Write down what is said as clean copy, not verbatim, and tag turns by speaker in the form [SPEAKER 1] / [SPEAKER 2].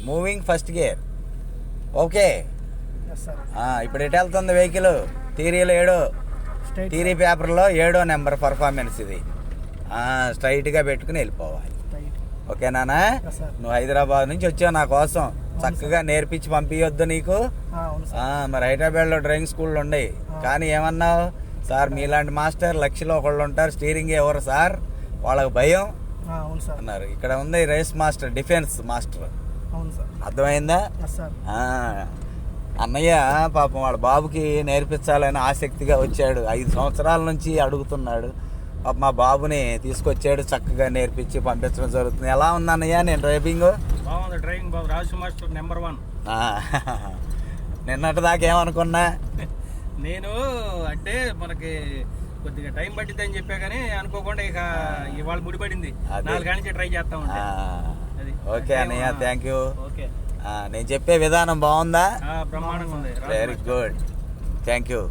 [SPEAKER 1] Moving first gear. Okay. ఇప్పుడు ఎటు వెళ్తుంది వెహికల్? థియరీలో 7, థియరీ పేపర్లో 7వ నెంబర్ పర్ఫార్మెన్స్ ఇది. స్ట్రైట్గా పెట్టుకుని వెళ్ళిపోవాలి. ఓకేనా? నువ్వు హైదరాబాద్ నుంచి వచ్చావు నా కోసం, చక్కగా నేర్పించి పంపించొద్దు నీకు? మరి హైదరాబాద్లో డ్రైవింగ్ స్కూళ్ళు ఉన్నాయి, కానీ ఏమన్నావు? సార్ మీలాంటి మాస్టర్ లక్షలో ఒకళ్ళు ఉంటారు, స్టీరింగ్ ఎవరు సార్, వాళ్ళకి భయం అన్నారు. ఇక్కడ ఉంది రేస్ మాస్టర్, డిఫెన్స్ మాస్టర్. అర్థమైందా? అన్నయ్య పాపం వాళ్ళ బాబుకి నేర్పించాలని ఆసక్తిగా వచ్చాడు. 5 సంవత్సరాల నుంచి అడుగుతున్నాడు. పాప మా బాబుని తీసుకొచ్చాడు, చక్కగా నేర్పించి పంపించడం జరుగుతుంది. ఎలా ఉంది అన్నయ్య నేను డ్రైవింగ్?
[SPEAKER 2] బాగుంది డ్రైవింగ్ బాబు. రాజు మాస్టర్ నెంబర్ 1.
[SPEAKER 1] నిన్నటి దాకా ఏమనుకున్నా
[SPEAKER 2] నేను, అంటే మనకి కొద్దిగా టైం పట్టింది అని చెప్పా కానీ అనుకోకుండా ఇక ఇవాళ ముడిపడింది. 4 నుంచి ట్రై చేస్తా ఉంటా.
[SPEAKER 1] ఓకే అన్నయ్య, థ్యాంక్ యూ.
[SPEAKER 2] ఓకే,
[SPEAKER 1] నేను చెప్పే విధానం బాగుందా?
[SPEAKER 2] బ్రహ్మాండంగా ఉంది.
[SPEAKER 1] Very good, thank you.